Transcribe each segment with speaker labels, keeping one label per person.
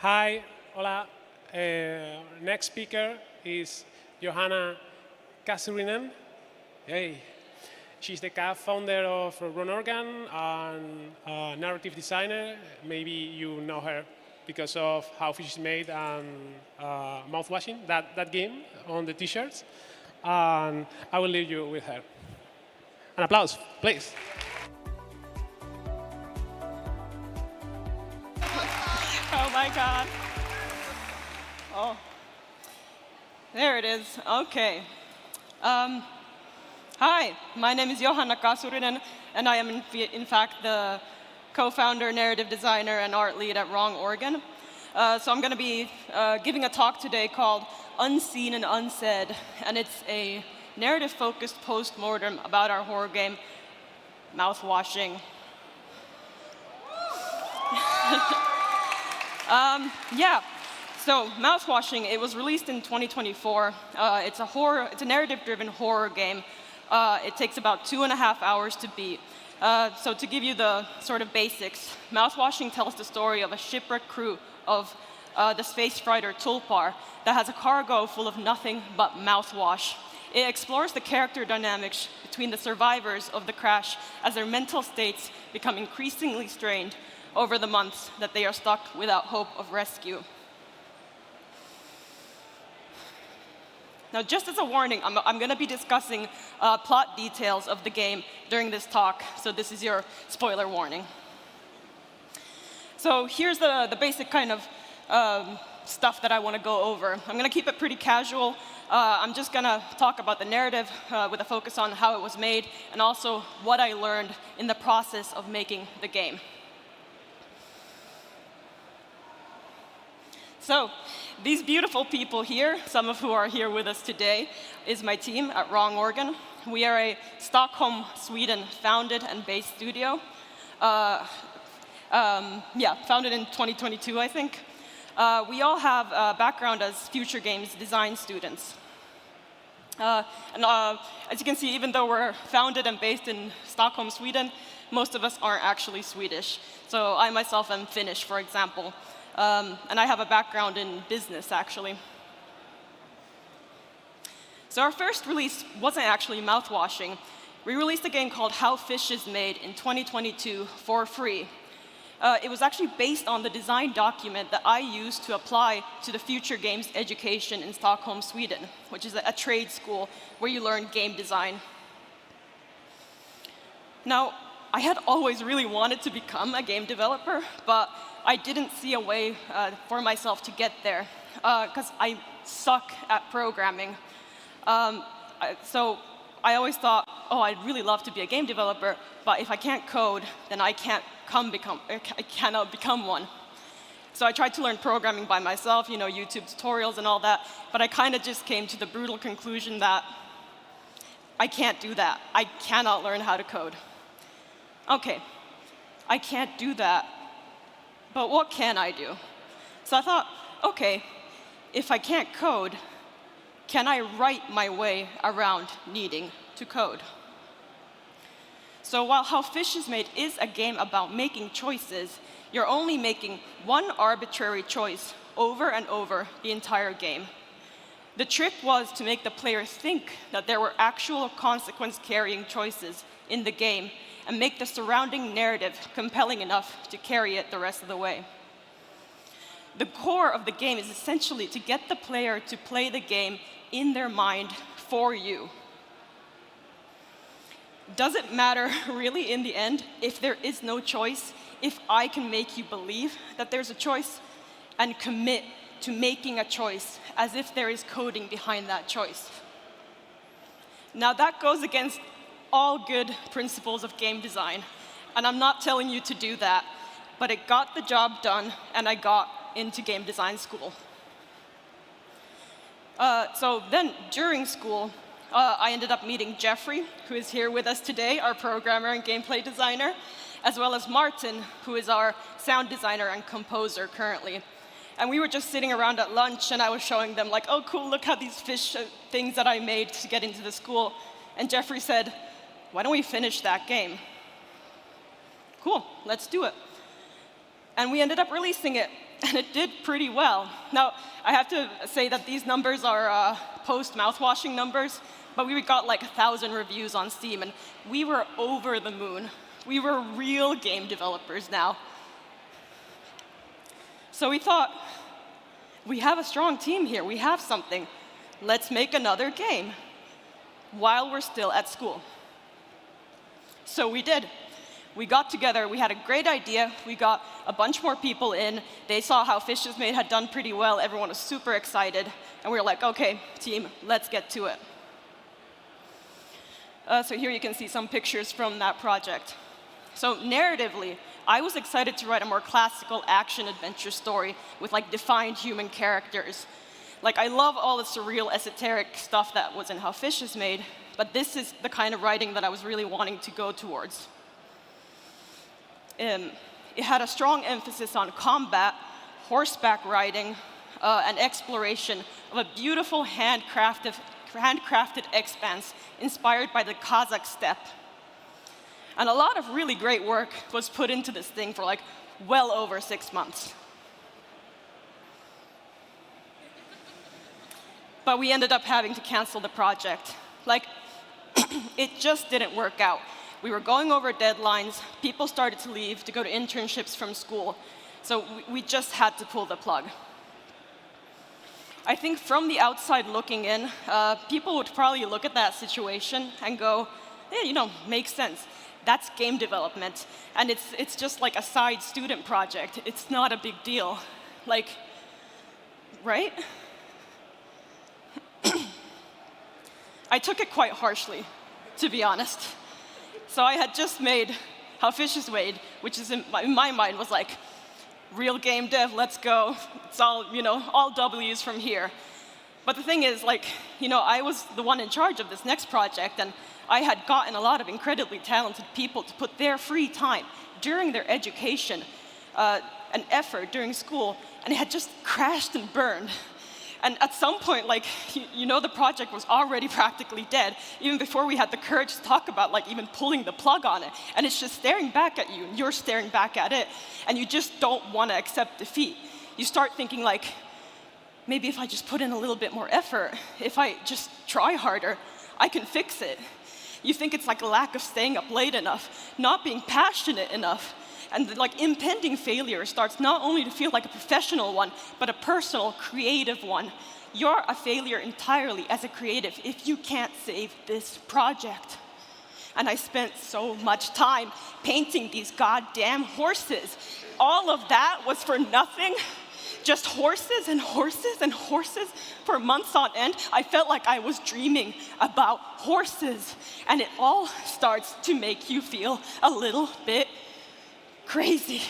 Speaker 1: Hi, hola. Next speaker is Johanna Kasurinen. Hey. She's the co-founder of Run Organ and narrative designer. Maybe you know her because of How Fish is Made and Mouthwashing, that game on the t-shirts. And I will leave you with her. An applause, please.
Speaker 2: Oh my God. Oh, there it is. Okay. Hi, my name is Johanna Kasurinen, and I am in fact the co-founder, narrative designer, and art lead at Wrong Organ. So I'm going to be giving a talk today called Unseen and Unsaid, and it's a narrative-focused post-mortem about our horror game, Mouthwashing. Yeah, so Mouthwashing, it was released in 2024. It's a narrative-driven horror game. It takes about 2.5 hours to beat. So to give you the sort of basics, Mouthwashing tells the story of a shipwrecked crew of the space freighter Tulpar that has a cargo full of nothing but mouthwash. It explores the character dynamics between the survivors of the crash as their mental states become increasingly strained over the months that they are stuck without hope of rescue. Now, just as a warning, I'm going to be discussing plot details of the game during this talk, so this is your spoiler warning. So here's the basic kind of stuff that I want to go over. I'm going to keep it pretty casual. I'm just going to talk about the narrative with a focus on how it was made and also what I learned in the process of making the game. So, these beautiful people here, some of who are here with us today, is my team at Wrong Organ. We are a Stockholm, Sweden founded and based studio. Founded in 2022, I think. We all have a background as future games design students. As you can see, even though we're founded and based in Stockholm, Sweden, most of us aren't actually Swedish. So I myself am Finnish, for example. And I have a background in business, actually. So our first release wasn't actually Mouthwashing. We released a game called How Fish is Made in 2022 for free. It was actually based on the design document that I used to apply to the Future Games education in Stockholm, Sweden, which is a trade school where you learn game design. Now, I had always really wanted to become a game developer, but I didn't see a way for myself to get there, because I suck at programming. So I always thought, oh, I'd really love to be a game developer, but if I can't code, then I cannot become one. So I tried to learn programming by myself, YouTube tutorials and all that, but I kind of just came to the brutal conclusion that I can't do that. I cannot learn how to code. Okay, I can't do that, but what can I do? So I thought, okay, if I can't code, can I write my way around needing to code? So while How Fish is Made is a game about making choices, you're only making one arbitrary choice over and over the entire game. The trick was to make the player think that there were actual consequence-carrying choices in the game and make the surrounding narrative compelling enough to carry it the rest of the way. The core of the game is essentially to get the player to play the game in their mind for you. Does it matter really in the end if there is no choice, if I can make you believe that there's a choice and commit to making a choice as if there is coding behind that choice? Now that goes against all good principles of game design, and I'm not telling you to do that, but it got the job done and I got into game design school. So then during school, I ended up meeting Jeffrey, who is here with us today, our programmer and gameplay designer, as well as Martin, who is our sound designer and composer currently. And we were just sitting around at lunch, and I was showing them, like, oh, cool, look how these fish things that I made to get into the school. And Jeffrey said, why don't we finish that game? Cool, let's do it. And we ended up releasing it. and it did pretty well. Now, I have to say that these numbers are post-mouthwashing numbers, but we got like 1,000 reviews on Steam, and we were over the moon. We were real game developers now. So we thought, we have a strong team here, we have something. Let's make another game while we're still at school. So we did. We got together, we had a great idea, we got a bunch more people in, they saw how Fish is Made had done pretty well, everyone was super excited, and we were like, okay, team, let's get to it. So here you can see some pictures from that project. So narratively, I was excited to write a more classical action-adventure story with like defined human characters. Like, I love all the surreal, esoteric stuff that was in How Fish is Made, but this is the kind of writing that I was really wanting to go towards. It had a strong emphasis on combat, horseback riding, and exploration of a beautiful handcrafted expanse inspired by the Kazakh steppe. And a lot of really great work was put into this thing for like well over 6 months. But we ended up having to cancel the project. Like, it just didn't work out. We were going over deadlines, people started to leave to go to internships from school, so we just had to pull the plug. I think from the outside looking in, people would probably look at that situation and go, yeah, you know, makes sense. That's game development, and it's just like a side student project. It's not a big deal. Like, right? I took it quite harshly, to be honest. So I had just made How Fish is Made, which is in my mind was like, real game dev, let's go. It's all, you know, all W's from here. But the thing is, like, you know, I was the one in charge of this next project, and I had gotten a lot of incredibly talented people to put their free time during their education and effort during school, and it had just crashed and burned. And at some point, like, you know, the project was already practically dead, even before we had the courage to talk about, like, even pulling the plug on it. And it's just staring back at you, and you're staring back at it, and you just don't want to accept defeat. You start thinking, like, maybe if I just put in a little bit more effort, if I just try harder, I can fix it. You think it's like a lack of staying up late enough, not being passionate enough. And the like impending failure starts not only to feel like a professional one, but a personal, creative one. You're a failure entirely as a creative if you can't save this project. And I spent so much time painting these goddamn horses. All of that was for nothing. Just horses and horses and horses for months on end. I felt like I was dreaming about horses. And it all starts to make you feel a little bit crazy.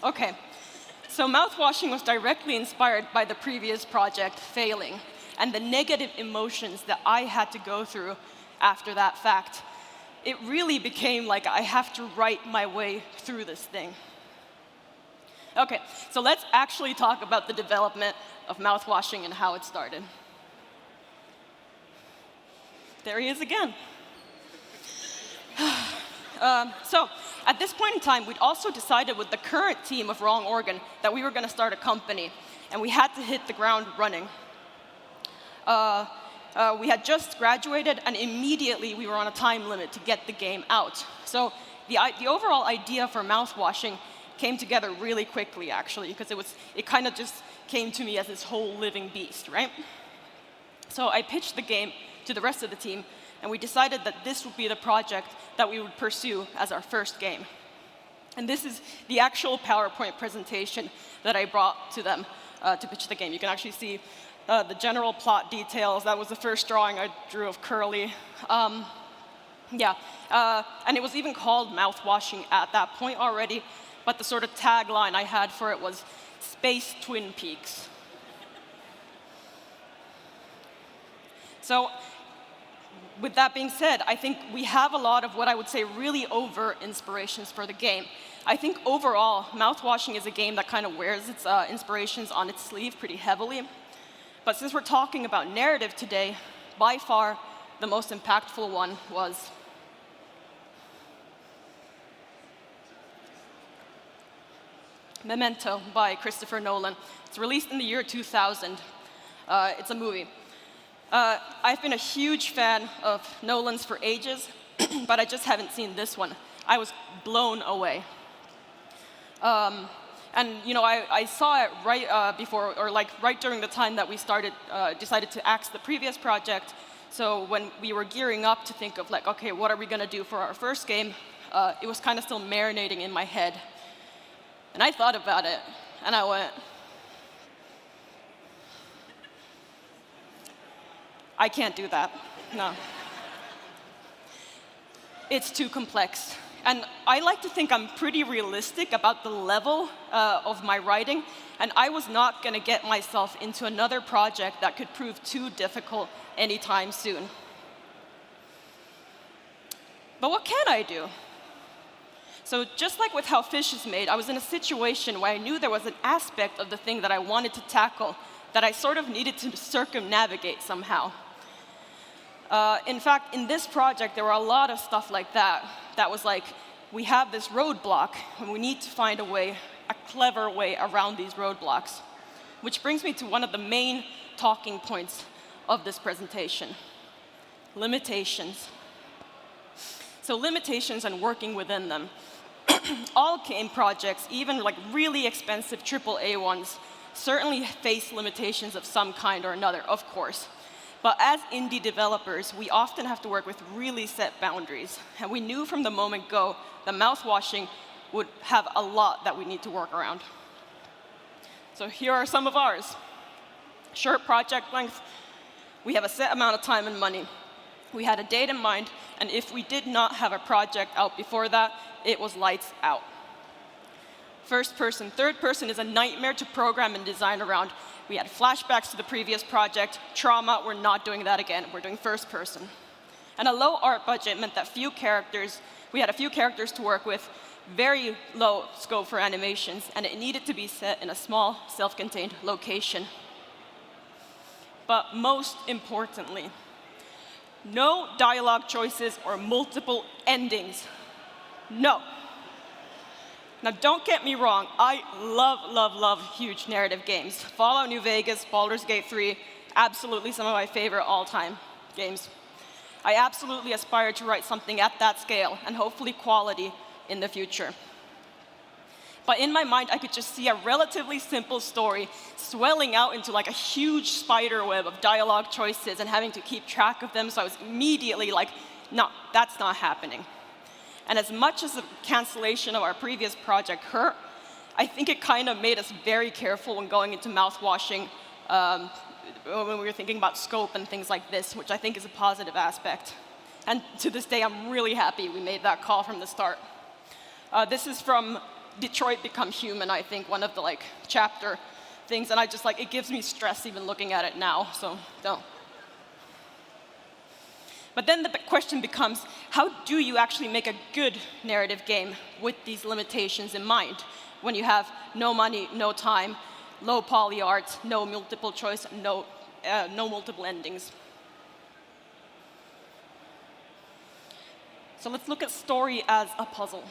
Speaker 2: Okay, so Mouthwashing was directly inspired by the previous project failing and the negative emotions that I had to go through after that fact. It really became like I have to write my way through this thing. Okay, so let's actually talk about the development of Mouthwashing and how it started. There he is again. So at this point in time, we'd also decided with the current team of Wrong Organ that we were going to start a company, and we had to hit the ground running. We had just graduated, and immediately we were on a time limit to get the game out. So the overall idea for Mouthwashing came together really quickly, actually, because it kind of just came to me as this whole living beast, right? So I pitched the game to the rest of the team, and we decided that this would be the project that we would pursue as our first game. And this is the actual PowerPoint presentation that I brought to them to pitch the game. You can actually see the general plot details. That was the first drawing I drew of Curly. And it was even called Mouthwashing at that point already, but the sort of tagline I had for it was Space Twin Peaks. So with that being said, I think we have a lot of what I would say really overt inspirations for the game. I think overall, Mouthwashing is a game that kind of wears its inspirations on its sleeve pretty heavily. But since we're talking about narrative today, by far the most impactful one was Memento by Christopher Nolan. It's released in the year 2000. It's a movie. I've been a huge fan of Nolan's for ages, but I just haven't seen this one. I was blown away. And you know, I saw it right before, or like right during the time that we decided to axe the previous project. So when we were gearing up to think of like, okay, what are we going to do for our first game? It was kind of still marinating in my head. And I thought about it, and I went, I can't do that, no. It's too complex. And I like to think I'm pretty realistic about the level of my writing, and I was not going to get myself into another project that could prove too difficult anytime soon. But what can I do? So just like with How Fish is Made, I was in a situation where I knew there was an aspect of the thing that I wanted to tackle that I sort of needed to circumnavigate somehow. In fact, in this project, there were a lot of stuff like that. That was like, we have this roadblock, and we need to find a clever way around these roadblocks. Which brings me to one of the main talking points of this presentation: limitations. So limitations and working within them. All game projects, even like really expensive AAA ones, certainly face limitations of some kind or another, of course. But as indie developers, we often have to work with really set boundaries. And we knew from the moment go that Mouthwashing would have a lot that we need to work around. So here are some of ours. Short project length. We have a set amount of time and money. We had a date in mind, and if we did not have a project out before that, it was lights out. First person, third person is a nightmare to program and design around. We had flashbacks to the previous project. Trauma, we're not doing that again. We're doing first person. And a low art budget meant that we had a few characters to work with, very low scope for animations, and it needed to be set in a small, self-contained location. But most importantly, no dialogue choices or multiple endings. No. Now, don't get me wrong, I love huge narrative games. Fallout New Vegas, Baldur's Gate 3, absolutely some of my favorite all-time games. I absolutely aspire to write something at that scale, and hopefully quality in the future. But in my mind, I could just see a relatively simple story swelling out into like a huge spider web of dialogue choices and having to keep track of them, so I was immediately like, no, that's not happening. And as much as the cancellation of our previous project hurt, I think it kind of made us very careful when going into Mouthwashing when we were thinking about scope and things like this, which I think is a positive aspect. And to this day, I'm really happy we made that call from the start. This is from Detroit Become Human, I think, one of the like chapter things, and it gives me stress even looking at it now, so don't. But then the question becomes, how do you actually make a good narrative game with these limitations in mind? When you have no money, no time, low poly art, no multiple choice, no multiple endings. So let's look at story as a puzzle.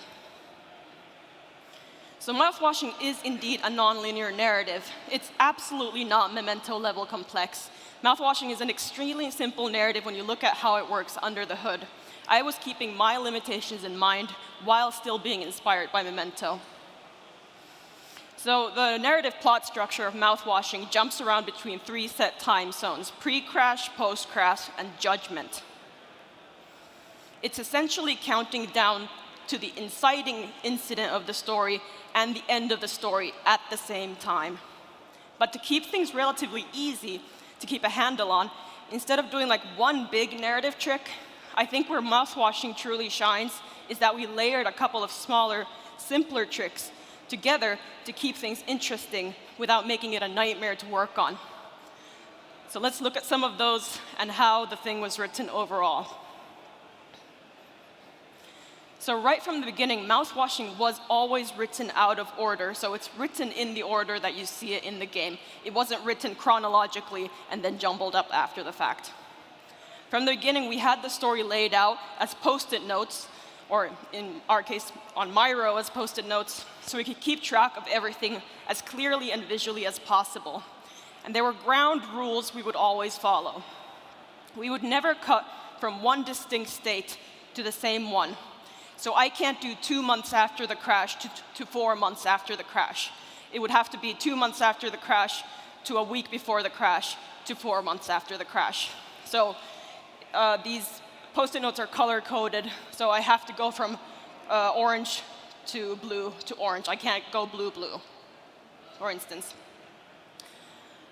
Speaker 2: So Mouthwashing is indeed a non-linear narrative. It's absolutely not Memento level complex. Mouthwashing is an extremely simple narrative when you look at how it works under the hood. I was keeping my limitations in mind while still being inspired by Memento. So the narrative plot structure of Mouthwashing jumps around between 3 set time zones: pre-crash, post-crash, and judgment. It's essentially counting down to the inciting incident of the story and the end of the story at the same time. But to keep things relatively easy to keep a handle on, instead of doing like one big narrative trick, I think where Mouthwashing truly shines is that we layered a couple of smaller, simpler tricks together to keep things interesting without making it a nightmare to work on. So let's look at some of those and how the thing was written overall. So right from the beginning, Mouthwashing was always written out of order. So it's written in the order that you see it in the game. It wasn't written chronologically and then jumbled up after the fact. From the beginning, we had the story laid out as post-it notes, or in our case, on my row as post-it notes, so we could keep track of everything as clearly and visually as possible. And there were ground rules we would always follow. We would never cut from one distinct state to the same one. So I can't do 2 months after the crash to 4 months after the crash. It would have to be 2 months after the crash to a week before the crash to 4 months after the crash. So these Post-it notes are color-coded, so I have to go from orange to blue to orange. I can't go blue-blue, for instance.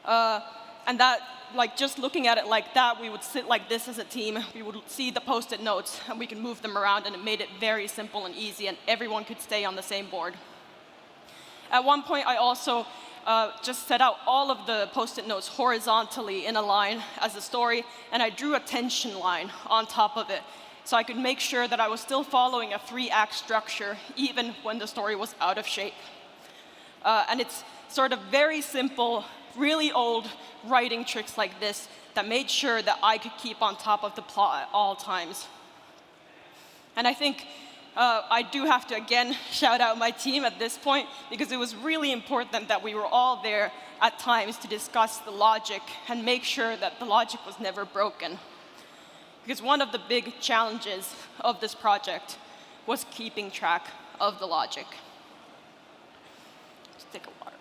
Speaker 2: And that, like, just looking at it like that, we would sit like this as a team. We would see the Post-it notes, and we could move them around, and it made it very simple and easy, and everyone could stay on the same board. At one point, I also just set out all of the Post-it notes horizontally in a line as a story, and I drew a tension line on top of it, so I could make sure that I was still following a 3-act structure, even when the story was out of shape. And it's sort of very simple, really old writing tricks like this that made sure that I could keep on top of the plot at all times. And I think I do have to, again, shout out my team at this point, because it was really important that we were all there at times to discuss the logic and make sure that the logic was never broken. Because one of the big challenges of this project was keeping track of the logic. Just take a water.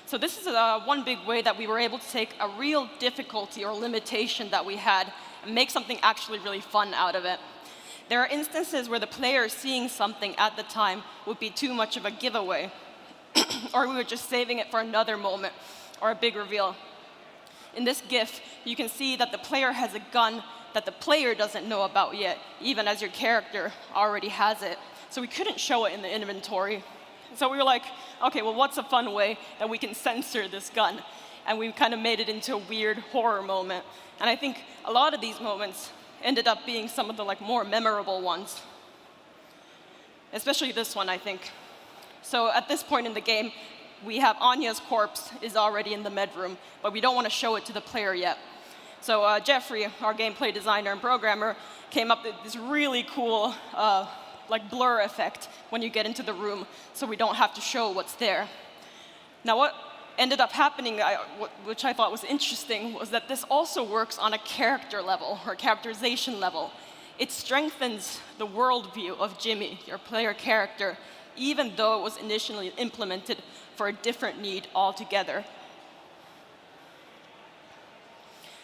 Speaker 2: So this is one big way that we were able to take a real difficulty or limitation that we had and make something actually really fun out of it. There are instances where the player seeing something at the time would be too much of a giveaway, or we were just saving it for another moment or a big reveal. In this GIF, you can see that the player has a gun that the player doesn't know about yet, even as your character already has it. So we couldn't show it in the inventory. So we were like, okay, well, what's a fun way that we can censor this gun? And we kind of made it into a weird horror moment. And I think a lot of these moments ended up being some of the more memorable ones. Especially this one, I think. So at this point in the game, we have Anya's corpse is already in the med room, but we don't want to show it to the player yet. So Jeffrey, our gameplay designer and programmer, came up with this really cool blur effect when you get into the room, so we don't have to show what's there. Now what ended up happening, which I thought was interesting, was that this also works on a character level, or characterization level. It strengthens the worldview of Jimmy, your player character, even though it was initially implemented for a different need altogether.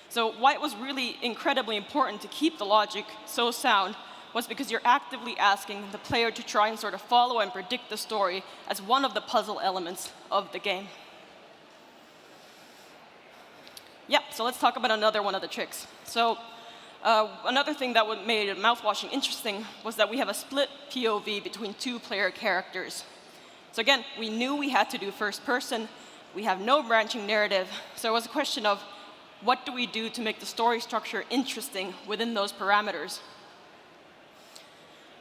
Speaker 2: So why it was really incredibly important to keep the logic so sound was because you're actively asking the player to try and sort of follow and predict the story as one of the puzzle elements of the game. Yeah, so let's talk about another one of the tricks. So another thing that made Mouthwashing interesting was that we have a split POV between 2 player characters. So again, we knew we had to do first person. We have no branching narrative. So it was a question of what do we do to make the story structure interesting within those parameters?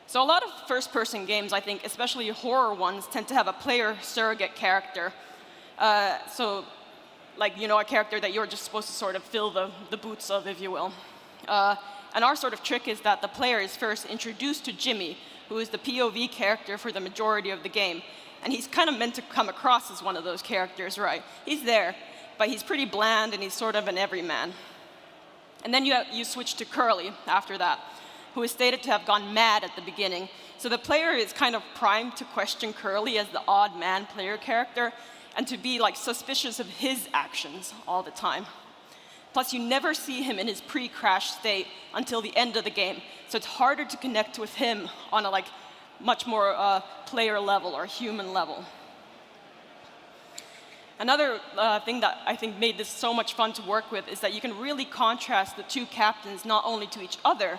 Speaker 2: So a lot of first-person games, I think, especially horror ones, tend to have a player surrogate character. So, a character that you're just supposed to sort of fill the boots of, if you will. And our sort of trick is that the player is first introduced to Jimmy, who is the POV character for the majority of the game. And he's kind of meant to come across as one of those characters, right? He's there, but he's pretty bland, and he's sort of an everyman. And then you switch to Curly after that, who is stated to have gone mad at the beginning. So the player is kind of primed to question Curly as the odd man player character and to be suspicious of his actions all the time. Plus, you never see him in his pre-crash state until the end of the game. So it's harder to connect with him on a much more player level or human level. Another thing that I think made this so much fun to work with is that you can really contrast the 2 captains not only to each other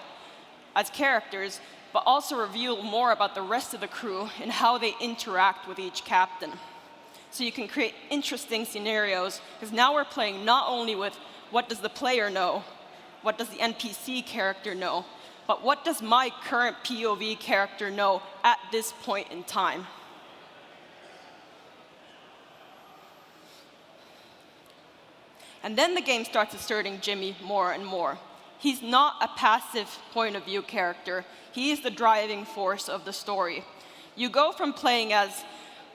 Speaker 2: as characters, but also reveal more about the rest of the crew and how they interact with each captain. So you can create interesting scenarios, because now we're playing not only with what does the player know, what does the NPC character know, but what does my current POV character know at this point in time? And then the game starts asserting Jimmy more and more. He's not a passive point of view character. He is the driving force of the story. You go from playing as,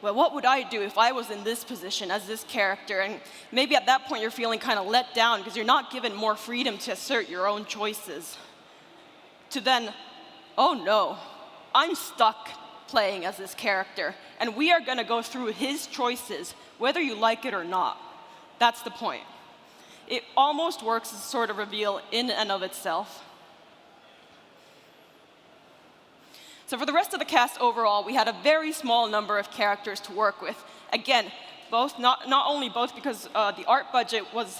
Speaker 2: well, what would I do if I was in this position as this character? And maybe at that point you're feeling kind of let down because you're not given more freedom to assert your own choices. To then, oh no, I'm stuck playing as this character, and we are going to go through his choices, whether you like it or not. That's the point. It almost works as a sort of reveal in and of itself. So for the rest of the cast overall, we had a very small number of characters to work with. Again, not only because the art budget was,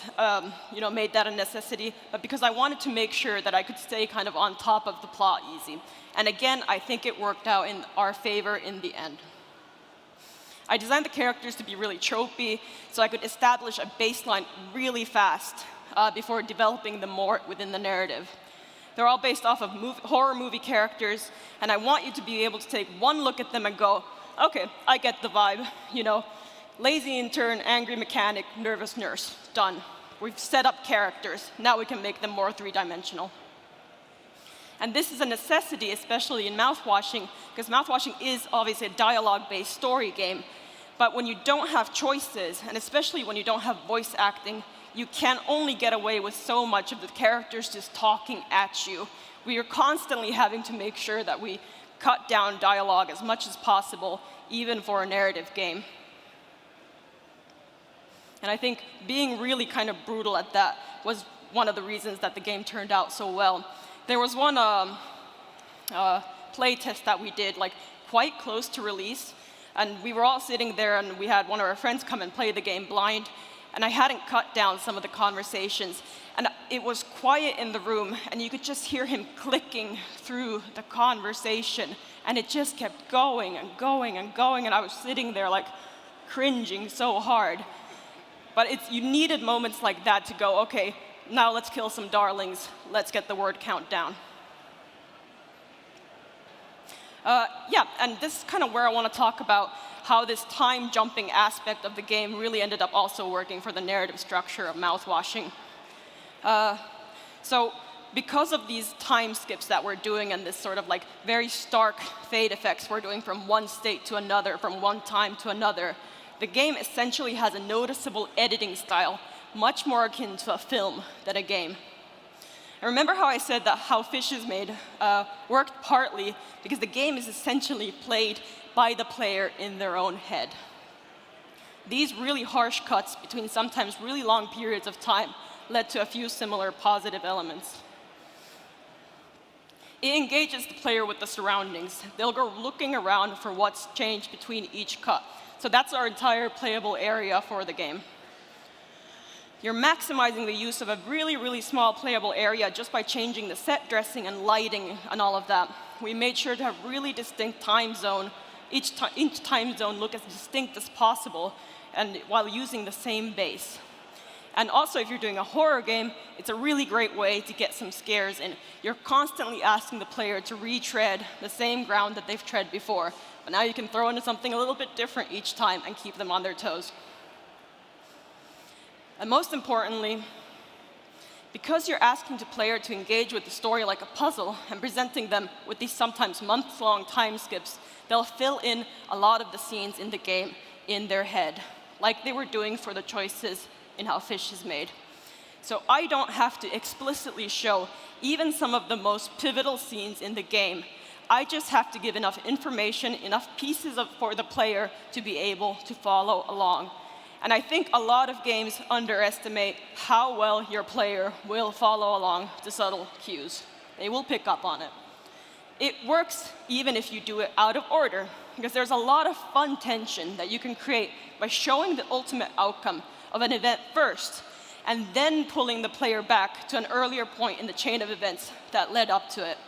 Speaker 2: made that a necessity, but because I wanted to make sure that I could stay kind of on top of the plot easy. And again, I think it worked out in our favor in the end. I designed the characters to be really tropey, so I could establish a baseline really fast before developing them more within the narrative. They're all based off of horror movie characters, and I want you to be able to take one look at them and go, okay, I get the vibe, lazy intern, angry mechanic, nervous nurse, done. We've set up characters, now we can make them more three-dimensional. And this is a necessity, especially in Mouthwashing, because Mouthwashing is obviously a dialogue-based story game. But when you don't have choices, and especially when you don't have voice acting, you can only get away with so much of the characters just talking at you. We are constantly having to make sure that we cut down dialogue as much as possible, even for a narrative game. And I think being really kind of brutal at that was one of the reasons that the game turned out so well. There was one play test that we did, quite close to release, and we were all sitting there, and we had one of our friends come and play the game blind, and I hadn't cut down some of the conversations, and it was quiet in the room, and you could just hear him clicking through the conversation, and it just kept going and going and going, and I was sitting there cringing so hard. But you needed moments like that to go, okay, now let's kill some darlings, let's get the word count down. And this is kind of where I want to talk about how this time jumping aspect of the game really ended up also working for the narrative structure of Mouthwashing. So because of these time skips that we're doing and this sort of very stark fade effects we're doing from one state to another, from one time to another, the game essentially has a noticeable editing style, much more akin to a film than a game. And remember how I said that How Fish is Made worked partly because the game is essentially played by the player in their own head. These really harsh cuts between sometimes really long periods of time led to a few similar positive elements. It engages the player with the surroundings. They'll go looking around for what's changed between each cut. So that's our entire playable area for the game. You're maximizing the use of a really, really small playable area just by changing the set dressing and lighting and all of that. We made sure to have really distinct time zone, each time zone look as distinct as possible, and while using the same base. And also, if you're doing a horror game, it's a really great way to get some scares in. You're constantly asking the player to retread the same ground that they've tread before, but now you can throw into something a little bit different each time and keep them on their toes. And most importantly, because you're asking the player to engage with the story like a puzzle and presenting them with these sometimes months-long time skips, they'll fill in a lot of the scenes in the game in their head, like they were doing for the choices in How Fish is Made. So I don't have to explicitly show even some of the most pivotal scenes in the game. I just have to give enough information, enough pieces for the player to be able to follow along. And I think a lot of games underestimate how well your player will follow along to subtle cues. They will pick up on it. It works even if you do it out of order, because there's a lot of fun tension that you can create by showing the ultimate outcome of an event first, and then pulling the player back to an earlier point in the chain of events that led up to it.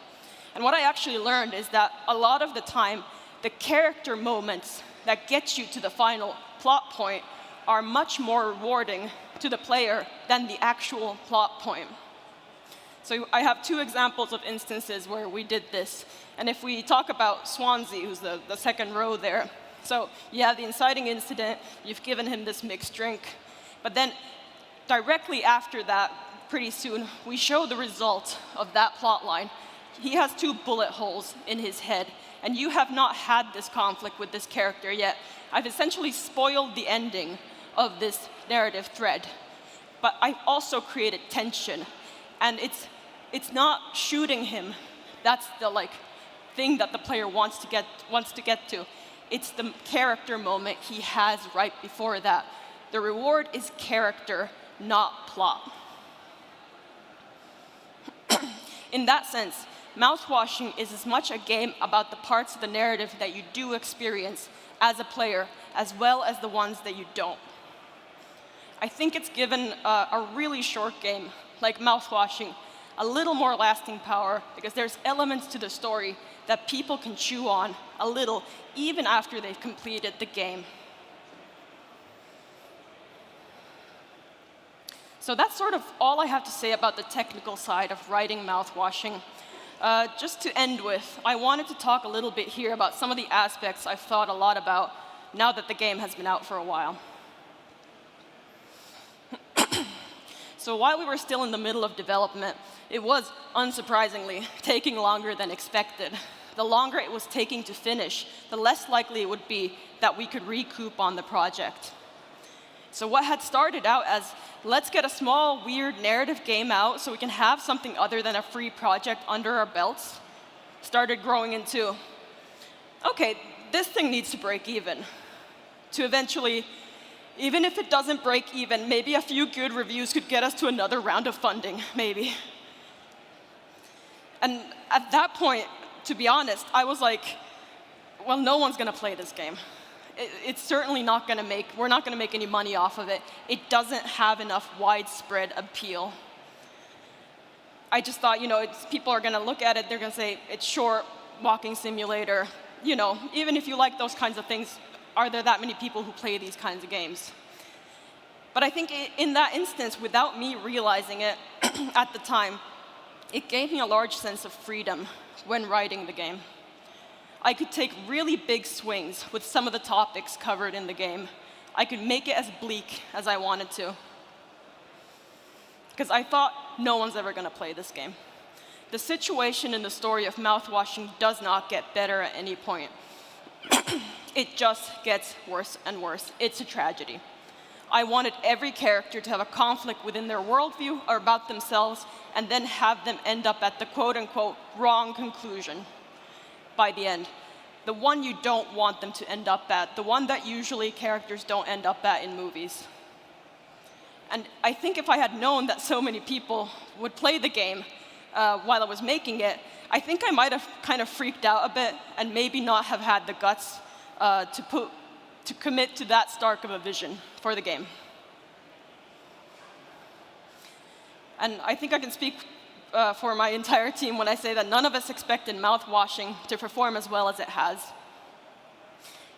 Speaker 2: And what I actually learned is that a lot of the time, the character moments that get you to the final plot point are much more rewarding to the player than the actual plot point. So I have 2 examples of instances where we did this. And if we talk about Swansea, who's the second row there, so you have the inciting incident, you've given him this mixed drink, but then directly after that, pretty soon, we show the result of that plot line. He has 2 bullet holes in his head, and you have not had this conflict with this character yet. I've essentially spoiled the ending of this narrative thread, but I've also created tension, and it's not shooting him. That's the thing that the player wants to get to. It's the character moment he has right before that. The reward is character, not plot. In that sense, Mouthwashing is as much a game about the parts of the narrative that you do experience as a player, as well as the ones that you don't. I think it's given a really short game, like Mouthwashing, a little more lasting power, because there's elements to the story that people can chew on a little, even after they've completed the game. So that's sort of all I have to say about the technical side of writing Mouthwashing. Just to end with, I wanted to talk a little bit here about some of the aspects I've thought a lot about now that the game has been out for a while. So while we were still in the middle of development, it was, unsurprisingly, taking longer than expected. The longer it was taking to finish, the less likely it would be that we could recoup on the project. So what had started out as, let's get a small, weird narrative game out so we can have something other than a free project under our belts, started growing into, okay, this thing needs to break even. To eventually, even if it doesn't break even, maybe a few good reviews could get us to another round of funding, maybe. And at that point, to be honest, I was like, well, no one's going to play this game. It's certainly not going to we're not going to make any money off of it. It doesn't have enough widespread appeal. I just thought, people are going to look at it, they're going to say, it's short, walking simulator. Even if you like those kinds of things, are there that many people who play these kinds of games? But I think in that instance, without me realizing it at the time, it gave me a large sense of freedom when writing the game. I could take really big swings with some of the topics covered in the game. I could make it as bleak as I wanted to. Because I thought no one's ever going to play this game. The situation in the story of Mouthwashing does not get better at any point. It just gets worse and worse. It's a tragedy. I wanted every character to have a conflict within their worldview or about themselves, and then have them end up at the quote-unquote wrong conclusion by the end. The one you don't want them to end up at, the one that usually characters don't end up at in movies. And I think if I had known that so many people would play the game while I was making it, I think I might have kind of freaked out a bit and maybe not have had the guts to commit to that stark of a vision for the game. And I think I can speak for my entire team when I say that none of us expected Mouthwashing to perform as well as it has.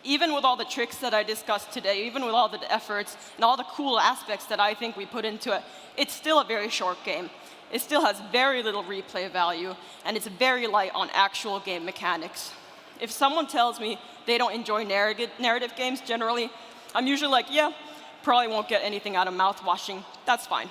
Speaker 2: Even with all the tricks that I discussed today, even with all the efforts and all the cool aspects that I think we put into it, it's still a very short game. It still has very little replay value, and it's very light on actual game mechanics. If someone tells me they don't enjoy narrative games generally, I'm usually like, yeah, probably won't get anything out of Mouthwashing. That's fine.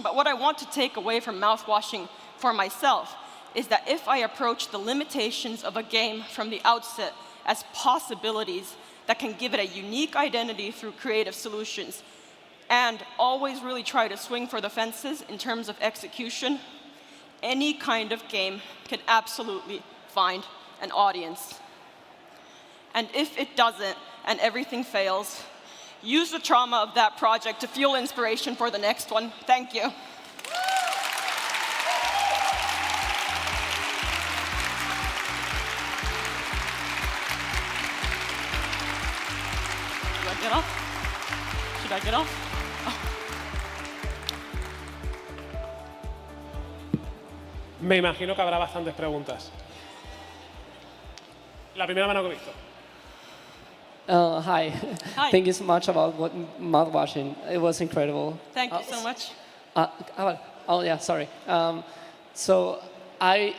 Speaker 2: But what I want to take away from Mouthwashing for myself is that if I approach the limitations of a game from the outset as possibilities that can give it a unique identity through creative solutions, and always really try to swing for the fences in terms of execution, any kind of game can absolutely find an audience. And if it doesn't, and everything fails, use the trauma of that project to fuel inspiration for the next one. Thank you. Should I get off? Should I get off?
Speaker 1: Me imagino que habrá bastantes preguntas. La primera mano que he visto.
Speaker 3: Hi.
Speaker 2: Hi.
Speaker 3: Thank you so much about Mouthwashing. It was incredible.
Speaker 2: Thank you so much.
Speaker 3: Oh yeah, sorry. So I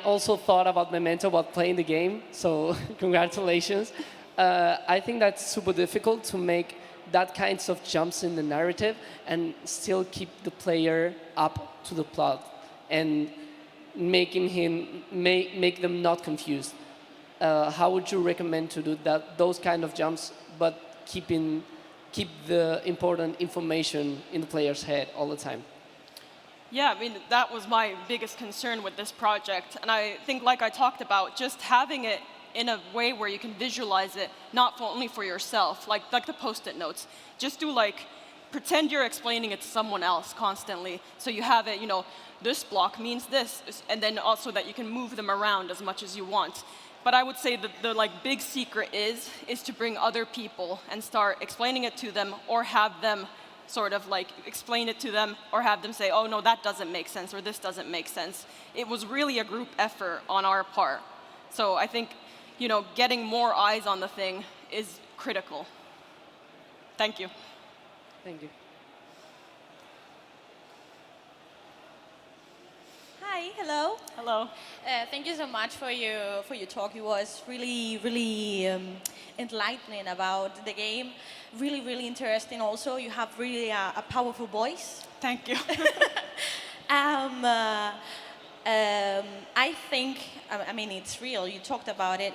Speaker 3: also thought about Memento while playing the game. So congratulations. I think that's super difficult to make that kinds of jumps in the narrative and still keep the player up to the plot and making him make them not confused. How would you recommend to do that? Those kind of jumps, but keep the important information in the player's head all the time.
Speaker 2: Yeah, I mean, that was my biggest concern with this project. And I think, like I talked about, just having it in a way where you can visualize it, not only for yourself, like the Post-it notes. Just do pretend you're explaining it to someone else constantly. So you have it, this block means this, and then also that you can move them around as much as you want. But I would say that the big secret is to bring other people and start explaining it to them, or have them sort of explain it to them, or have them say, oh no, that doesn't make sense, or this doesn't make sense. It was really a group effort on our part. So I think, getting more eyes on the thing is critical. Thank you.
Speaker 3: Thank you.
Speaker 4: Hi, hello.
Speaker 2: Hello.
Speaker 4: Thank you so much for your talk. It was really enlightening about the game. Really interesting. Also, you have really a powerful voice.
Speaker 2: Thank you.
Speaker 4: I think, I mean, it's real. You talked about it.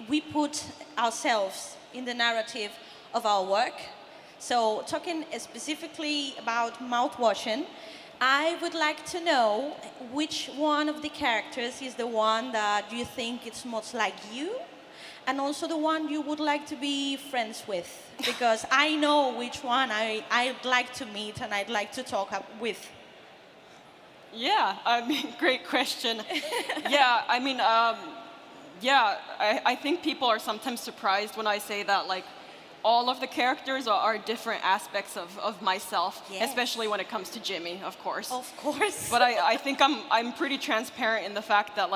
Speaker 4: We put ourselves in the narrative of our work. So, talking specifically about Mouthwashing, I would like to know which one of the characters is the one that you think it's most like you, and also the one you would like to be friends with, because I know which one I'd like to meet and I'd like to talk with.
Speaker 2: Yeah, I mean, great question. Yeah, I mean, I think people are sometimes surprised when I say that, all of the characters are different aspects of myself,
Speaker 4: Yes.
Speaker 2: especially when it comes to Jimmy, of course.
Speaker 4: Of course.
Speaker 2: But I think I'm pretty transparent in the fact that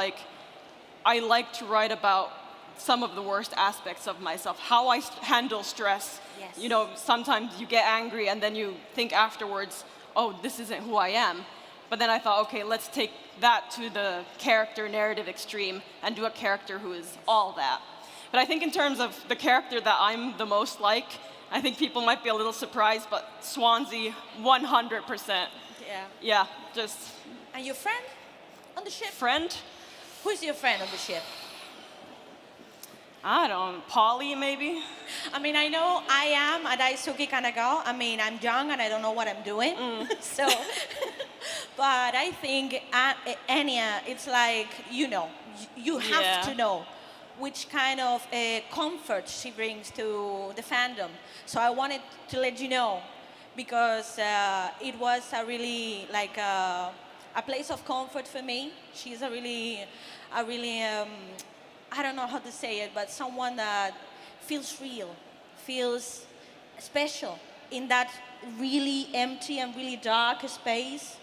Speaker 2: I like to write about some of the worst aspects of myself, how I handle stress.
Speaker 4: Yes.
Speaker 2: Sometimes you get angry and then you think afterwards, oh, this isn't who I am. But then I thought, okay, let's take that to the character narrative extreme and do a character who is all that. But I think in terms of the character that I'm the most like, I think people might be a little surprised, but Swansea, 100%.
Speaker 4: Yeah.
Speaker 2: Yeah, just...
Speaker 4: And your friend on the ship?
Speaker 2: Friend?
Speaker 4: Who's your friend on the ship?
Speaker 2: I don't know, Polly maybe?
Speaker 4: I mean, I know I am a Daisuke kind of girl. I mean, I'm young and I don't know what I'm doing. So, but I think Anya, it's like, you have to know which kind of comfort she brings to the fandom. So I wanted to let you know, because it was a really a place of comfort for me. She's a really I don't know how to say it, but someone that feels real, feels special in that really empty and really dark space.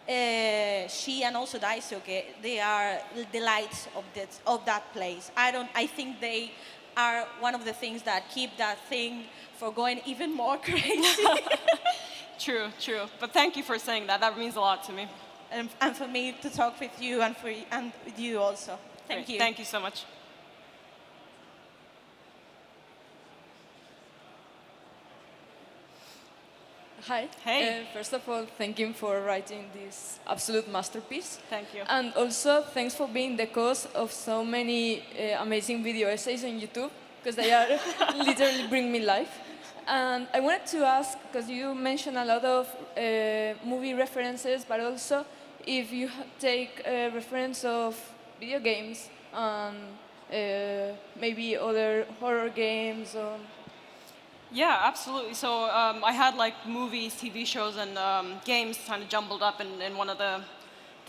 Speaker 4: She and also Daisuke, they are the lights of that place. I think they are one of the things that keep that thing for going even more crazy.
Speaker 2: True. But thank you for saying that. That means a lot to me.
Speaker 4: And for me to talk with you and with you also. Thank you.
Speaker 2: Thank you so much.
Speaker 5: Hi.
Speaker 2: Hey.
Speaker 5: First of all, thank you for writing this absolute masterpiece.
Speaker 2: Thank you.
Speaker 5: And also, thanks for being the cause of so many amazing video essays on YouTube, because they are literally bring me life. And I wanted to ask, because you mentioned a lot of movie references, but also if you take a reference of video games and maybe other horror games or...
Speaker 2: Yeah, absolutely. So I had movies, TV shows, and games kind of jumbled up in one of the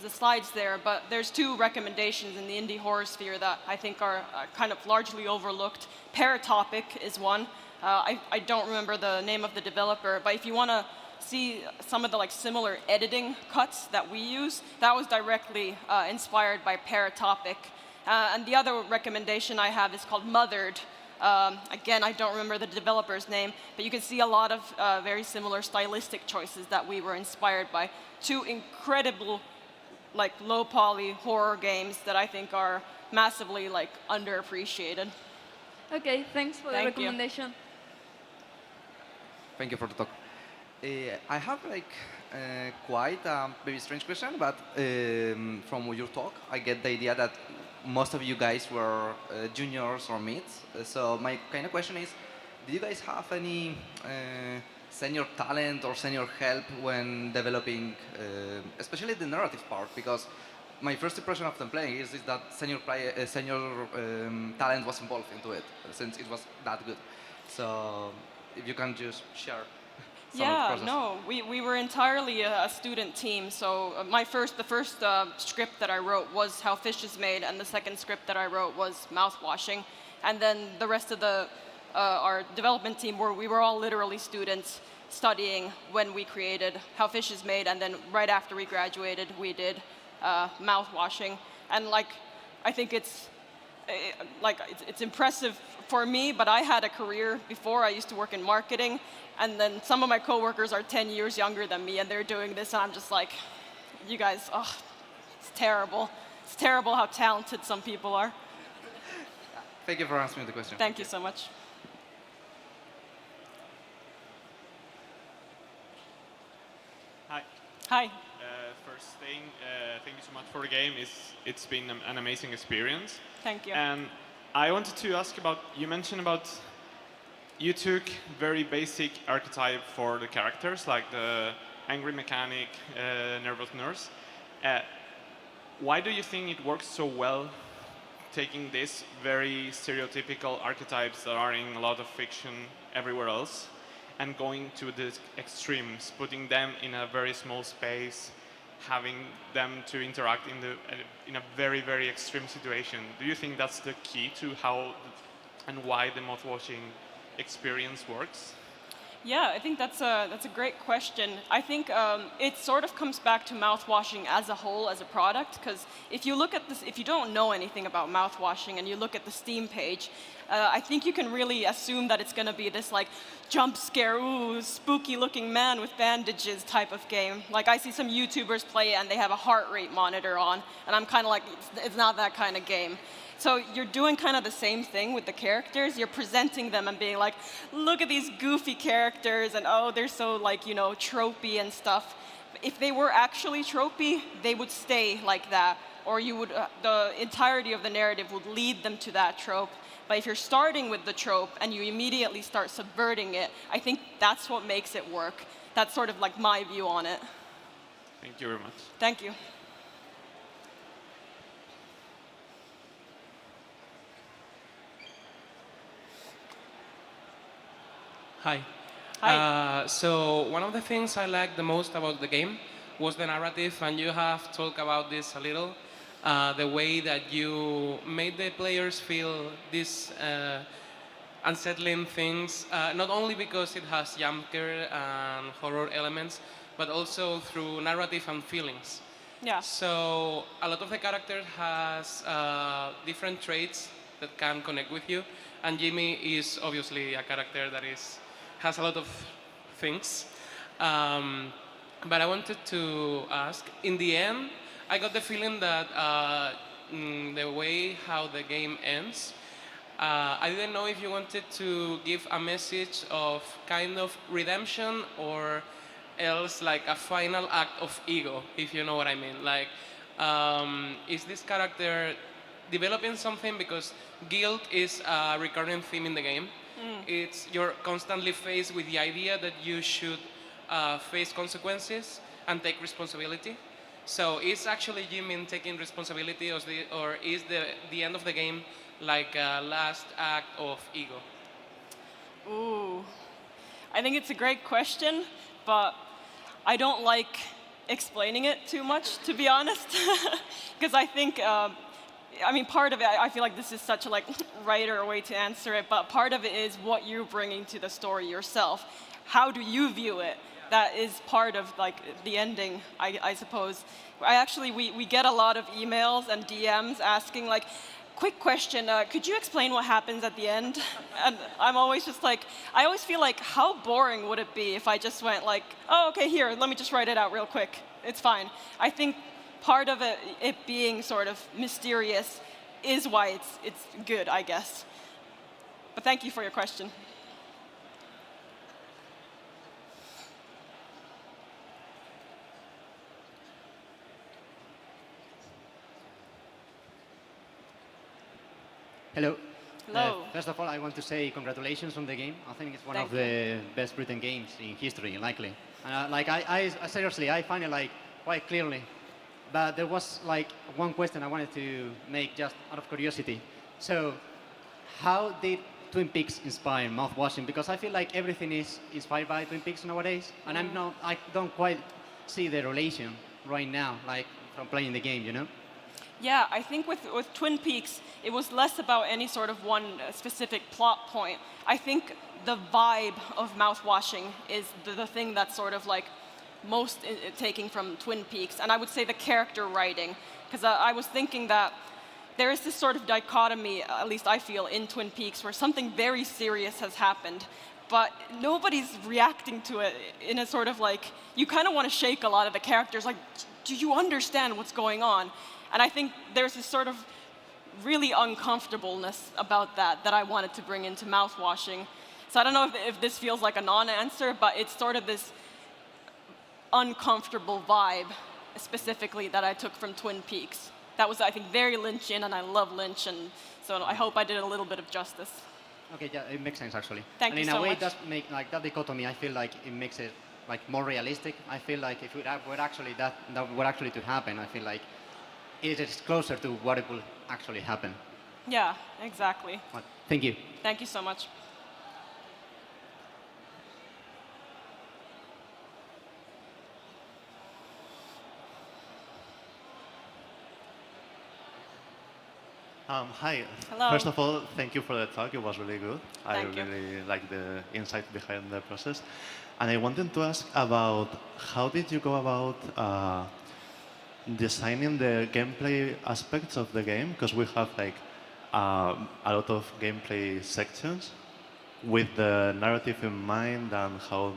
Speaker 2: slides there. But there's two recommendations in the indie horror sphere that I think are kind of largely overlooked. Paratopic is one. I don't remember the name of the developer, but if you want to see some of the similar editing cuts that we use, that was directly inspired by Paratopic. And the other recommendation I have is called Mothered. Again, I don't remember the developer's name, but you can see a lot of very similar stylistic choices that we were inspired by. Two incredible, like low poly horror games that I think are massively like underappreciated.
Speaker 5: Okay, thanks for the
Speaker 2: Thank you.
Speaker 5: recommendation.
Speaker 6: Thank you for the talk. I have like quite a very strange question, but from your talk, I get the idea that most of you guys were juniors or mids. So my kind of question is, do you guys have any senior talent or senior help when developing, especially the narrative part? Because my first impression of them playing is that senior talent was involved into it, since it was that good. So if you can just share some of the
Speaker 2: Yeah,
Speaker 6: process.
Speaker 2: no, we were entirely a student team. So the first script that I wrote was How Fish is Made, and the second script that I wrote was Mouthwashing. And then the rest of our development team, we were all literally students studying when we created How Fish is Made, and then right after we graduated, we did Mouthwashing. And like, I think it's impressive for me, but I had a career before. I used to work in marketing, and then some of my coworkers are 10 years younger than me, and they're doing this, and I'm just like, you guys, oh, it's terrible. It's terrible how talented some people are.
Speaker 6: Thank you for answering the question.
Speaker 2: Thank you so much.
Speaker 7: Hi.
Speaker 2: Hi.
Speaker 7: First thing, thank you so much for the game. It's been an amazing experience.
Speaker 2: Thank you.
Speaker 7: And I wanted to ask about, you mentioned about you took very basic archetype for the characters, like the angry mechanic, nervous nurse. Why do you think it works so well, taking these very stereotypical archetypes that are in a lot of fiction everywhere else, and going to the extremes, putting them in a very small space, having them to interact in a very, very extreme situation? Do you think that's the key to how and why the mouthwashing experience works?
Speaker 2: Yeah, I think that's a great question. I think it sort of comes back to mouthwashing as a whole, as a product, because if you look at this, if you don't know anything about mouthwashing and you look at the Steam page, I think you can really assume that it's going to be this like jump scare, ooh, spooky looking man with bandages type of game. Like I see some YouTubers play it and they have a heart rate monitor on, and I'm kind of like, it's not that kind of game. So you're doing kind of the same thing with the characters. You're presenting them and being like, look at these goofy characters, and oh, they're so like, you know, tropey and stuff. If they were actually tropey, they would stay like that, or you would, the entirety of the narrative would lead them to that trope. But if you're starting with the trope and you immediately start subverting it, I think that's what makes it work. That's sort of like my view on it.
Speaker 7: Thank you very much.
Speaker 2: Thank you.
Speaker 8: Hi.
Speaker 2: Hi.
Speaker 8: So one of the things I liked the most about the game was the narrative, and you have talked about this a little, the way that you made the players feel these unsettling things, not only because it has jumpscare and horror elements, but also through narrative and feelings.
Speaker 2: Yeah.
Speaker 8: So a lot of the characters has different traits that can connect with you, and Jimmy is obviously a character that has a lot of things. But I wanted to ask, in the end, I got the feeling that the way how the game ends, I didn't know if you wanted to give a message of kind of redemption or else like a final act of ego, if you know what I mean. Like, is this character developing something? Because guilt is a recurring theme in the game. It's you're constantly faced with the idea that you should face consequences and take responsibility. So is actually Jimin taking responsibility, or is the end of the game like a last act of ego?
Speaker 2: Ooh, I think it's a great question, but I don't like explaining it too much, to be honest, because I think, I mean, part of it, I feel like this is such a like writer way to answer it, but part of it is what you're bringing to the story yourself. How do you view it? That is part of like the ending, I suppose. We get a lot of emails and DMs asking like, quick question. Could you explain what happens at the end? And I'm always just like, I always feel like, how boring would it be if I just went like, oh, okay, here, let me just write it out real quick. It's fine. I think part of it being sort of mysterious is why it's good, I guess. But thank you for your question.
Speaker 9: Hello.
Speaker 2: Hello.
Speaker 9: First of all, I want to say congratulations on the game. I think it's one of the best written games in history, likely. Like I seriously, I find it like quite clearly. But there was like one question I wanted to make just out of curiosity. So, how did Twin Peaks inspire Mouthwashing? Because I feel like everything is inspired by Twin Peaks nowadays, and I don't quite see the relation right now, like from playing the game, you know?
Speaker 2: Yeah, I think with Twin Peaks, it was less about any sort of one specific plot point. I think the vibe of Mouthwashing is the thing that's sort of like most taking from Twin Peaks. And I would say the character writing, because I was thinking that there is this sort of dichotomy, at least I feel, in Twin Peaks, where something very serious has happened, but nobody's reacting to it in a sort of like, you kind of want to shake a lot of the characters, like, do you understand what's going on? And I think there's this sort of really uncomfortableness about that I wanted to bring into Mouthwashing. So I don't know if this feels like a non-answer, but it's sort of this uncomfortable vibe, specifically, that I took from Twin Peaks. That was, I think, very Lynchian, and I love Lynch, and so I hope I did a little bit of justice.
Speaker 9: Okay, yeah, it makes sense actually.
Speaker 2: Thank you so much.
Speaker 9: And in a way, it does make like that dichotomy. I feel like it makes it like more realistic. I feel like if that were actually to happen, I feel like it is closer to what it will actually happen.
Speaker 2: Yeah, exactly.
Speaker 9: Well, thank you.
Speaker 2: Thank you so much.
Speaker 10: Hi.
Speaker 2: Hello.
Speaker 10: First of all, thank you for the talk. It was really good.
Speaker 2: Thank you.
Speaker 10: I really like the insight behind the process. And I wanted to ask about how did you go about designing the gameplay aspects of the game? Because we have like a lot of gameplay sections with the narrative in mind, and how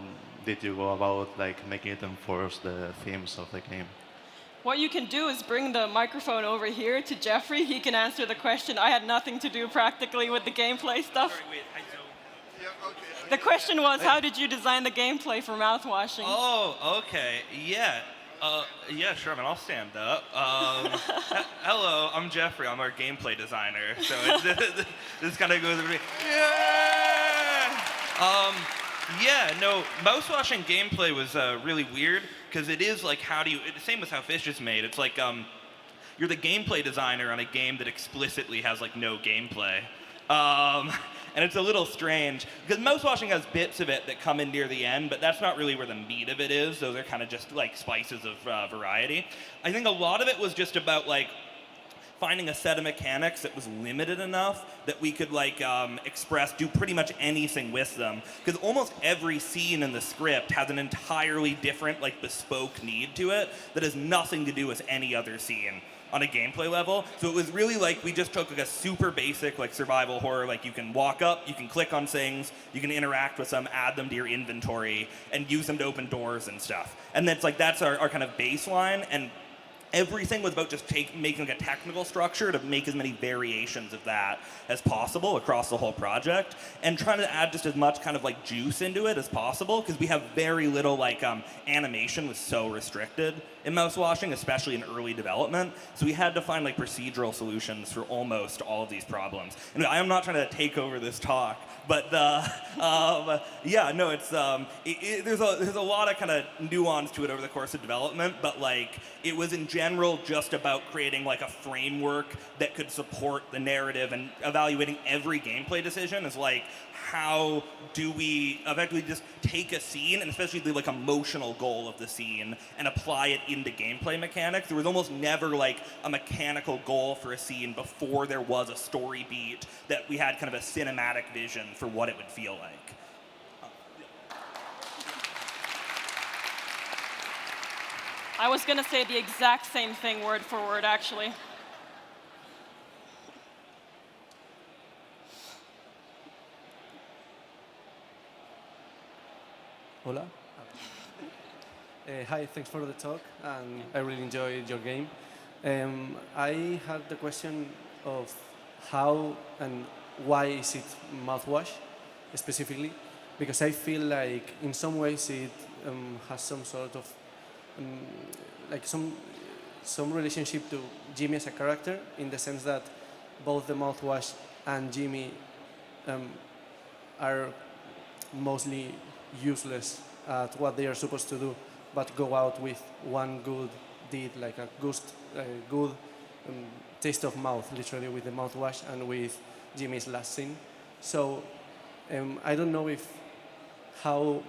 Speaker 10: did you go about like making it enforce the themes of the game?
Speaker 2: What you can do is bring the microphone over here to Jeffrey. He can answer the question. I had nothing to do practically with the gameplay stuff.
Speaker 11: Sorry, wait, I don't. Yeah, okay.
Speaker 2: The question was, how did you design the gameplay for Mouthwashing?
Speaker 11: Oh, okay. Yeah. Yeah, sure, man, I'll stand up. Hello, I'm Jeffrey. I'm our gameplay designer. So this kind of goes over me. Yeah! Yeah, no, Moutwashing gameplay was really weird, because it is like, same with how Fish is made. It's like, you're the gameplay designer on a game that explicitly has like no gameplay. And it's a little strange, because Mouthwashing has bits of it that come in near the end, but that's not really where the meat of it is. Those are kind of just like spices of variety. I think a lot of it was just about like finding a set of mechanics that was limited enough that we could like do pretty much anything with them. Because almost every scene in the script has an entirely different like bespoke need to it that has nothing to do with any other scene on a gameplay level. So it was really like we just took like a super basic like survival horror, like you can walk up, you can click on things, you can interact with them, add them to your inventory, and use them to open doors and stuff. And that's our kind of baseline, and everything was about just making like a technical structure to make as many variations of that as possible across the whole project, and trying to add just as much kind of like juice into it as possible, because we have very little like animation was so restricted in Mouthwashing, especially in early development. So we had to find like procedural solutions for almost all of these problems. And I am not trying to take over this talk, but yeah, no, it's there's a lot of kind of nuance to it over the course of development, but like it was in general just about creating like a framework that could support the narrative, and evaluating every gameplay decision is like, how do we effectively just take a scene, and especially the like emotional goal of the scene, and apply it into gameplay mechanics. There was almost never like a mechanical goal for a scene before there was a story beat that we had kind of a cinematic vision for what it would feel like.
Speaker 2: I was going to say the exact same thing word for word, actually.
Speaker 12: Hola. Hi, thanks for the talk, and I really enjoyed your game. I had the question of how and why is it mouthwash specifically, because I feel like in some ways it has some sort of like some relationship to Jimmy as a character, in the sense that both the mouthwash and Jimmy are mostly useless at what they are supposed to do, but go out with one good deed, like a good taste of mouth, literally, with the mouthwash and with Jimmy's last scene. So I don't know if the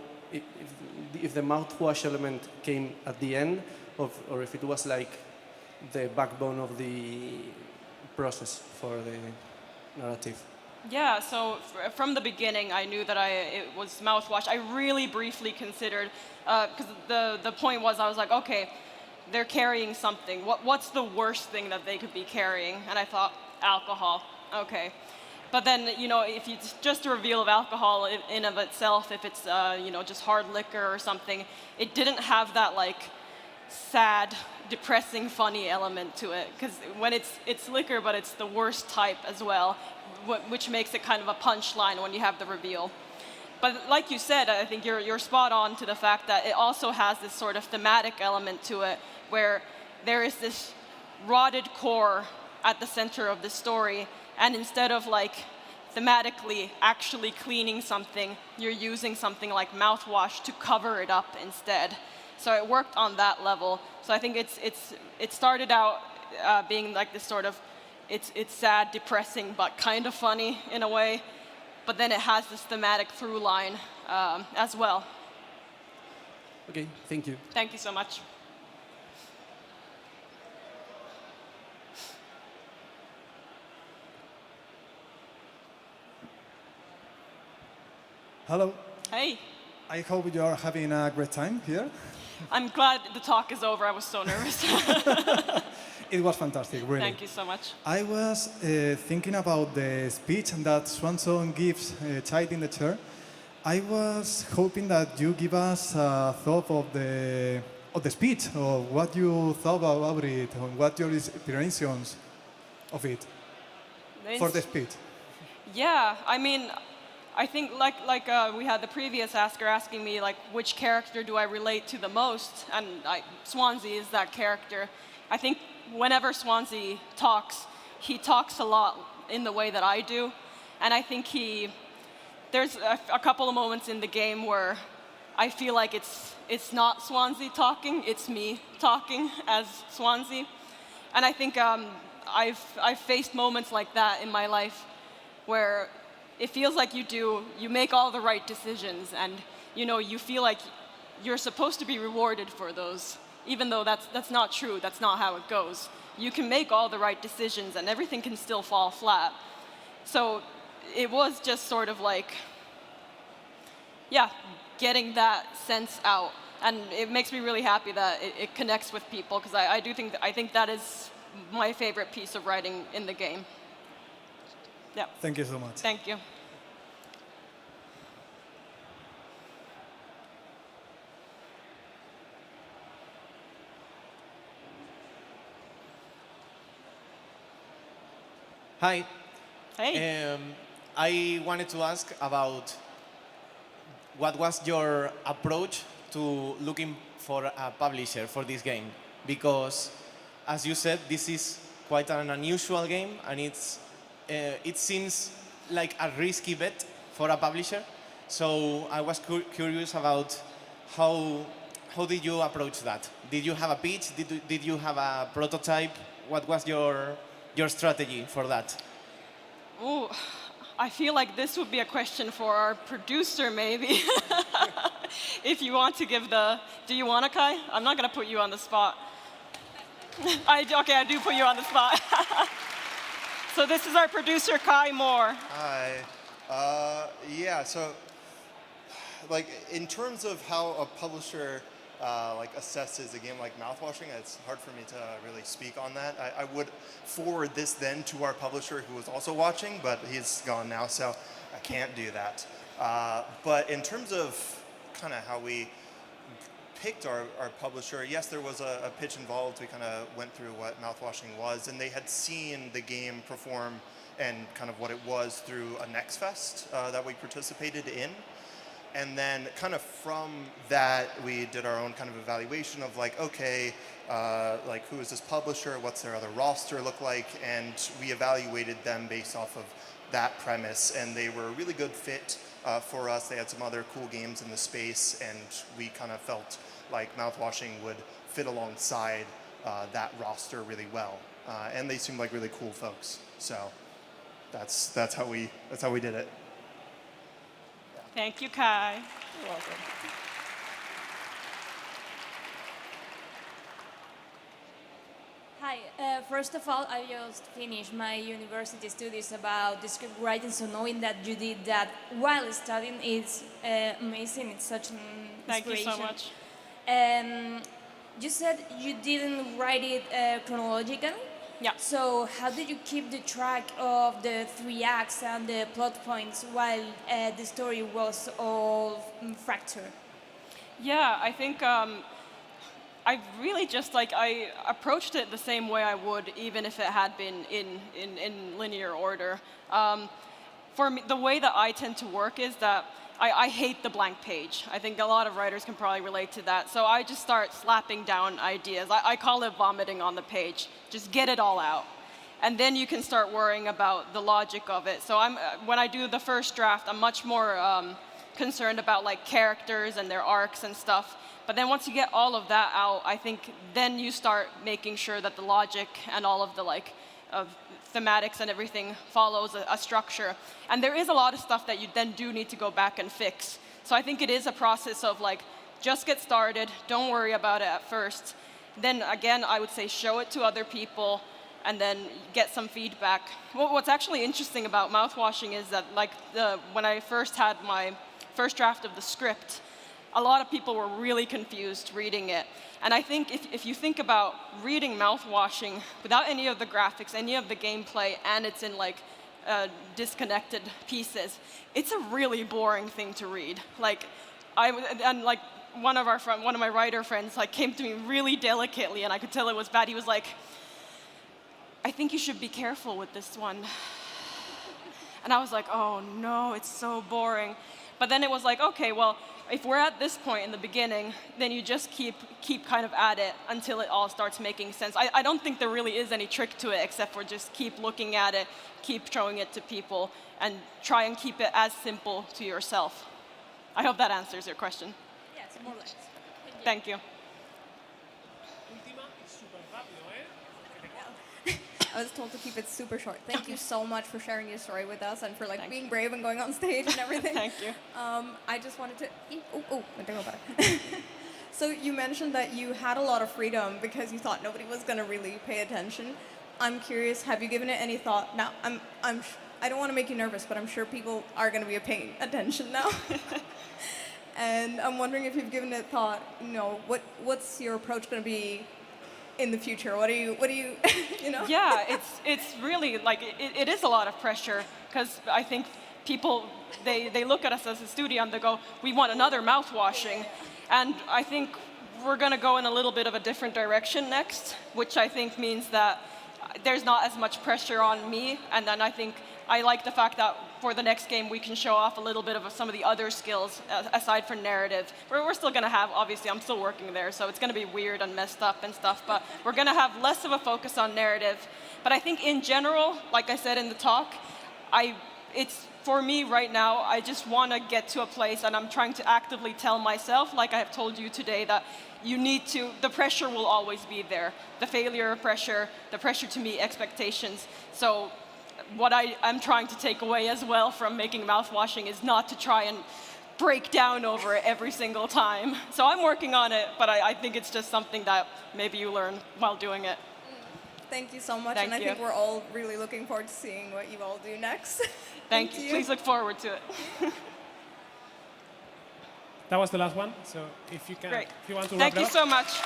Speaker 12: mouthwash element came at the end, or if it was like the backbone of the process for the narrative.
Speaker 2: Yeah, so from the beginning, I knew that it was mouthwash. I really briefly considered, because the point was, I was like, okay, they're carrying something. What's the worst thing that they could be carrying? And I thought, alcohol. Okay. But then, if it's just a reveal of alcohol in of itself, if it's, just hard liquor or something, it didn't have that, like, sad, depressing, funny element to it. Because when it's liquor, but it's the worst type as well, which makes it kind of a punchline when you have the reveal. But like you said, I think you're spot on to the fact that it also has this sort of thematic element to it, where there is this rotted core at the center of the story, and instead of like thematically actually cleaning something, you're using something like mouthwash to cover it up instead. So it worked on that level. So I think it started out being like this sort of, it's sad, depressing, but kind of funny in a way. But then it has this thematic through line as well.
Speaker 12: Okay, thank you.
Speaker 2: Thank you so much.
Speaker 13: Hello.
Speaker 2: Hey.
Speaker 13: I hope you are having a great time here.
Speaker 2: I'm glad the talk is over. I was so nervous.
Speaker 13: It was fantastic, really.
Speaker 2: Thank you so much.
Speaker 13: I was thinking about the speech that Swanson gives tied in the chair. I was hoping that you give us a thought of the speech, or what you thought about it, or what your experiences of it for the speech.
Speaker 2: Yeah, I mean, I think like we had the previous asker asking me like which character do I relate to the most, and Swansea is that character. I think whenever Swansea talks, he talks a lot in the way that I do, and I think there's a couple of moments in the game where I feel like it's not Swansea talking, it's me talking as Swansea, and I think I've faced moments like that in my life where it feels like you make all the right decisions, and you feel like you're supposed to be rewarded for those, even though that's not true, that's not how it goes. You can make all the right decisions and everything can still fall flat. So it was just sort of like, yeah, getting that sense out. And it makes me really happy that it connects with people, because I think that is my favorite piece of writing in the game. Yeah.
Speaker 13: Thank you so much.
Speaker 2: Thank you.
Speaker 14: Hi.
Speaker 2: Hey.
Speaker 14: I wanted to ask about what was your approach to looking for a publisher for this game, because as you said, this is quite an unusual game, and it seems like a risky bet for a publisher. So I was curious about how did you approach that? Did you have a pitch? Did you have a prototype? What was your strategy for that?
Speaker 2: Ooh, I feel like this would be a question for our producer, maybe. If you want to give do you want to, Kai? I'm not going to put you on the spot. Okay, I do put you on the spot. So this is our producer, Kai Moore.
Speaker 15: Hi. Yeah, so like in terms of how a publisher like assesses a game like Mouthwashing, it's hard for me to really speak on that. I would forward this then to our publisher, who was also watching, but he's gone now, so I can't do that. But in terms of kind of how we picked our publisher. Yes, there was a pitch involved. We kind of went through what Mouthwashing was, and they had seen the game perform and kind of what it was through a Next Fest that we participated in. And then kind of from that, we did our own kind of evaluation of like, okay, like who is this publisher? What's their other roster look like? And we evaluated them based off of that premise, and they were a really good fit for us. They had some other cool games in the space, and we kind of felt like Mouthwashing would fit alongside that roster really well. And they seemed like really cool folks. So that's how we did it.
Speaker 2: Thank you, Kai.
Speaker 4: You're welcome.
Speaker 5: Hi, first of all, I just finished my university studies about the script writing, so knowing that you did that while studying is amazing. It's such an inspiration.
Speaker 2: Thank you so much.
Speaker 5: You said you didn't write it chronologically?
Speaker 2: Yeah.
Speaker 5: So how did you keep the track of the 3 acts and the plot points while the story was all fractured?
Speaker 2: Yeah, I think I really just I approached it the same way I would even if it had been in linear order. For me, the way that I tend to work is that I hate the blank page. I think a lot of writers can probably relate to that. So I just start slapping down ideas. I call it vomiting on the page. Just get it all out. And then you can start worrying about the logic of it. So when I do the first draft, I'm much more concerned about characters and their arcs and stuff. But then once you get all of that out, I think then you start making sure that the logic and all of the of thematics and everything follows a structure. And there is a lot of stuff that you then do need to go back and fix. So I think it is a process of just get started, don't worry about it at first. Then again, I would say show it to other people and then get some feedback. What's actually interesting about Mouthwashing is that when I first had my first draft of the script, a lot of people were really confused reading it. And I think if you think about reading Mouthwashing without any of the graphics, any of the gameplay, and it's in disconnected pieces, it's a really boring thing to read. One of my writer friends came to me really delicately, and I could tell it was bad. He was like, "I think you should be careful with this one." And I was like, "Oh no, it's so boring." But then it was like, okay, well, if we're at this point in the beginning, then you just keep kind of at it until it all starts making sense. I don't think there really is any trick to it except for just keep looking at it, keep showing it to people, and try and keep it as simple to yourself. I hope that answers your question.
Speaker 5: Yes, more or less.
Speaker 2: Thank you.
Speaker 16: I was told to keep it super short. Thank you so much for sharing your story with us and for being brave and going on stage and everything.
Speaker 2: Thank you.
Speaker 16: I just wanted to. I don't know about it. So you mentioned that you had a lot of freedom because you thought nobody was going to really pay attention. I'm curious. Have you given it any thought? Now, I don't want to make you nervous, but I'm sure people are going to be paying attention now. And I'm wondering if you've given it thought. What's your approach going to be in the future? What do you,
Speaker 2: Yeah, it's really it is a lot of pressure because I think people, they look at us as a studio and they go, we want another Mouthwashing. And I think we're going to go in a little bit of a different direction next, which I think means that there's not as much pressure on me. And then I think I like the fact that for the next game, we can show off a little bit of some of the other skills aside from narrative. We're still going to have, obviously, I'm still working there, so it's going to be weird and messed up and stuff, but we're going to have less of a focus on narrative. But I think in general, like I said in the talk, it's for me right now, I just want to get to a place, and I'm trying to actively tell myself, like I have told you today, that the pressure will always be there. The failure pressure, the pressure to meet expectations. So what I'm trying to take away as well from making Mouthwashing is not to try and break down over it every single time. So I'm working on it, but I think it's just something that maybe you learn while doing it.
Speaker 16: Thank you so much,
Speaker 2: Thank
Speaker 16: and I
Speaker 2: you.
Speaker 16: think we're all really looking forward to seeing what you all do next.
Speaker 2: Thank you. Please look forward to it.
Speaker 1: That was the last one. So if you can,
Speaker 2: Great.
Speaker 1: if you want to
Speaker 2: Thank
Speaker 1: wrap it
Speaker 2: you
Speaker 1: up.
Speaker 2: so much.